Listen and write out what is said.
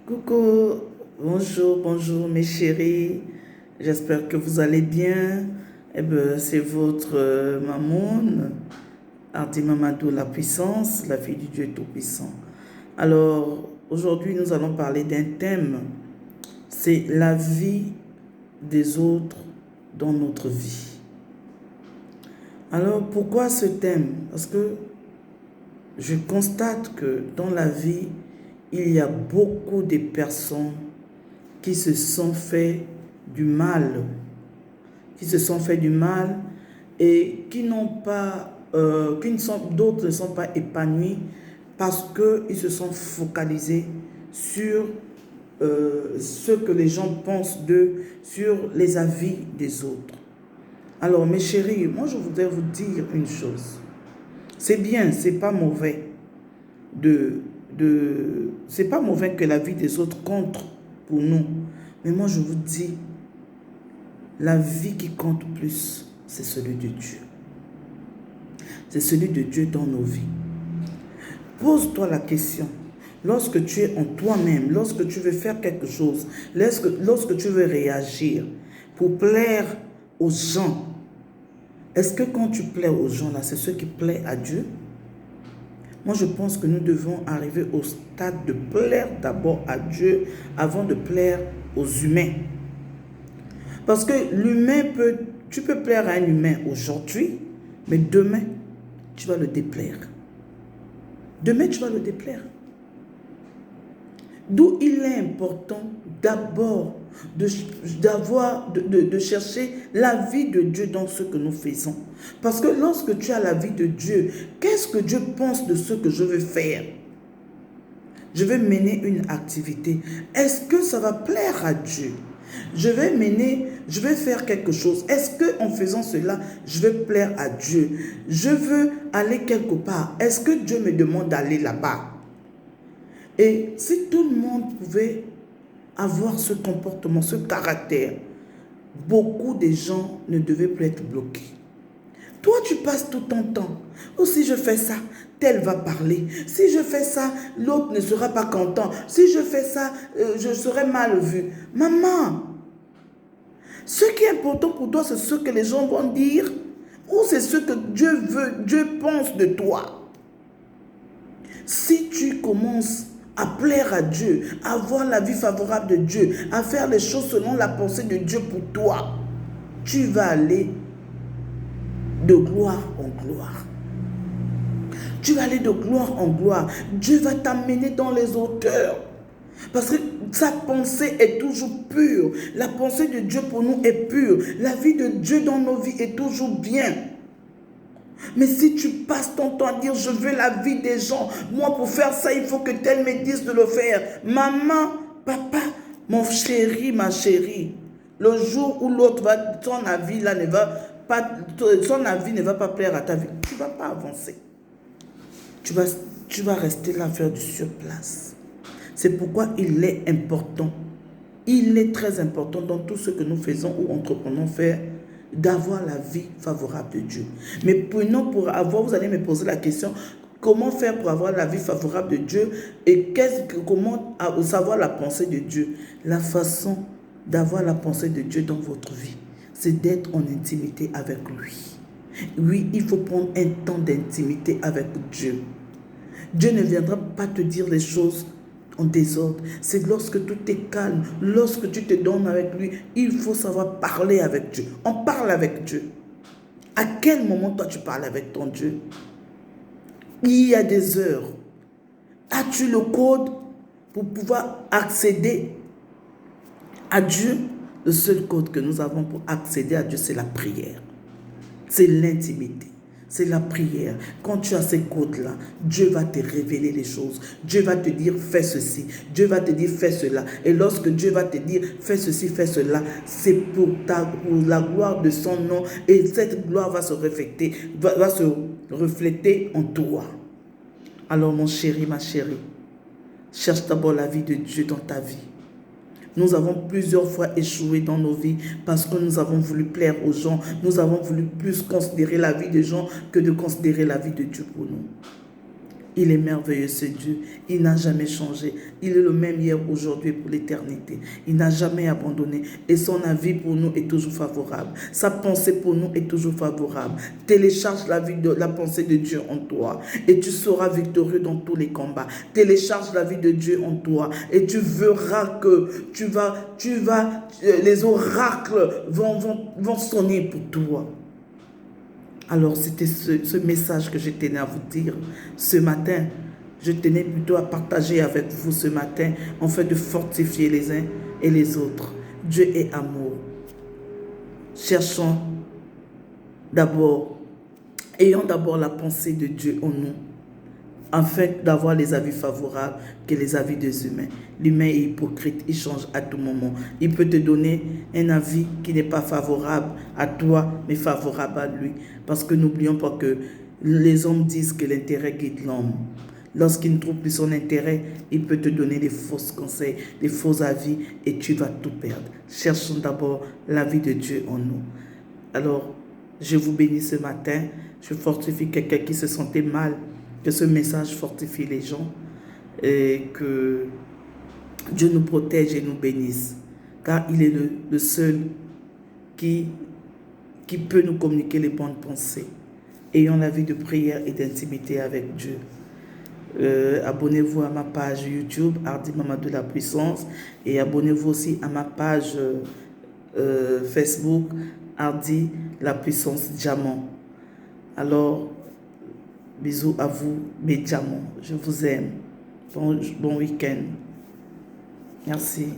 Coucou, bonjour, bonjour mes chéris. J'espère que vous allez bien. C'est votre Mamoun, Ardi Mamadou la puissance, la fille du Dieu Tout-Puissant. Alors, aujourd'hui, nous allons parler d'un thème. C'est la vie des autres dans notre vie. Alors, pourquoi ce thème? Parce que je constate que dans la vie, il y a beaucoup de personnes qui se sont fait du mal, et qui n'ont pas, d'autres ne sont pas épanouis parce qu'ils se sont focalisés sur ce que les gens pensent d'eux, sur les avis des autres. Alors mes chéris, moi je voudrais vous dire une chose. C'est bien, c'est pas mauvais c'est pas mauvais que la vie des autres compte pour nous. Mais moi, je vous dis, la vie qui compte plus, c'est celui de Dieu. C'est celui de Dieu dans nos vies. Pose-toi la question. Lorsque tu es en toi-même, lorsque tu veux faire quelque chose, lorsque tu veux réagir pour plaire aux gens, est-ce que quand tu plais aux gens, là, c'est ce qui plaît à Dieu? Moi, je pense que nous devons arriver au stade de plaire d'abord à Dieu avant de plaire aux humains. Parce que tu peux plaire à un humain aujourd'hui, mais demain, tu vas le déplaire. Demain, tu vas le déplaire. D'où il est important d'abord de chercher la vie de Dieu dans ce que nous faisons. Parce que lorsque tu as la vie de Dieu, qu'est-ce que Dieu pense de ce que je veux faire? Je vais mener une activité. Est-ce que ça va plaire à Dieu? Je vais faire quelque chose. Est-ce qu'en faisant cela, je vais plaire à Dieu? Je veux aller quelque part. Est-ce que Dieu me demande d'aller là-bas? Et si tout le monde pouvait avoir ce comportement, ce caractère, beaucoup de gens ne devaient plus être bloqués. Toi, tu passes tout ton temps. Oh, si je fais ça, tel va parler. Si je fais ça, l'autre ne sera pas content. Si je fais ça, je serai mal vu. Maman, ce qui est important pour toi, c'est ce que les gens vont dire ou c'est ce que Dieu veut, Dieu pense de toi. Si tu commences à plaire à Dieu, à avoir la vie favorable de Dieu, à faire les choses selon la pensée de Dieu pour toi, tu vas aller de gloire en gloire. Tu vas aller de gloire en gloire. Dieu va t'amener dans les hauteurs. Parce que sa pensée est toujours pure. La pensée de Dieu pour nous est pure. La vie de Dieu dans nos vies est toujours bien. Mais si tu passes ton temps à dire, je veux la vie des gens, moi pour faire ça, il faut que tel me dise de le faire. Maman, papa, mon chéri, ma chérie, le jour où l'autre va, son avis là ne va pas plaire à ta vie, tu ne vas pas avancer. Tu vas rester là à faire du surplace. C'est pourquoi il est important, il est très important dans tout ce que nous faisons ou entreprenons faire, d'avoir la vie favorable de Dieu. Mais pour avoir, vous allez me poser la question, comment faire pour avoir la vie favorable de Dieu et comment savoir la pensée de Dieu? La façon d'avoir la pensée de Dieu dans votre vie, c'est d'être en intimité avec lui. Oui, il faut prendre un temps d'intimité avec Dieu. Dieu ne viendra pas te dire les choses en désordre. C'est lorsque tout est calme, lorsque tu te donnes avec lui, il faut savoir parler avec Dieu. On parle avec Dieu. À quel moment toi tu parles avec ton Dieu? Il y a des heures. As-tu le code pour pouvoir accéder à Dieu? Le seul code que nous avons pour accéder à Dieu, c'est la prière. C'est l'intimité. C'est la prière. Quand tu as ces codes-là, Dieu va te révéler les choses. Dieu va te dire, fais ceci. Dieu va te dire, fais cela. Et lorsque Dieu va te dire, fais ceci, fais cela, c'est pour la gloire de son nom. Et cette gloire va se refléter en toi. Alors mon chéri, ma chérie, cherche d'abord la vie de Dieu dans ta vie. Nous avons plusieurs fois échoué dans nos vies parce que nous avons voulu plaire aux gens. Nous avons voulu plus considérer la vie des gens que de considérer la vie de Dieu pour nous. Il est merveilleux ce Dieu. Il n'a jamais changé. Il est le même hier, aujourd'hui et pour l'éternité. Il n'a jamais abandonné. Et son avis pour nous est toujours favorable. Sa pensée pour nous est toujours favorable. Télécharge la pensée de Dieu en toi. Et tu seras victorieux dans tous les combats. Télécharge la vie de Dieu en toi. Et tu verras que les oracles vont sonner pour toi. Alors, c'était ce message que je tenais à vous dire ce matin. Je tenais plutôt à partager avec vous ce matin, en fait de fortifier les uns et les autres. Dieu est amour. Cherchons d'abord, ayons d'abord la pensée de Dieu en nous, afin d'avoir les avis favorables que les avis des humains. L'humain est hypocrite, il change à tout moment. Il peut te donner un avis qui n'est pas favorable à toi, mais favorable à lui. Parce que n'oublions pas que les hommes disent que l'intérêt guide l'homme. Lorsqu'il ne trouve plus son intérêt, il peut te donner des faux conseils, des faux avis et tu vas tout perdre. Cherchons d'abord l'avis de Dieu en nous. Alors, je vous bénis ce matin. Je fortifie quelqu'un qui se sentait mal. Que ce message fortifie les gens et que Dieu nous protège et nous bénisse. Car il est le seul qui peut nous communiquer les bonnes pensées. Ayons la vie de prière et d'intimité avec Dieu. Abonnez-vous à ma page YouTube, Hardy Mamadou La Puissance, et abonnez-vous aussi à ma page Facebook, Hardy La Puissance Diamant. Alors, bisous à vous, mes diamants. Je vous aime. Bon week-end. Merci.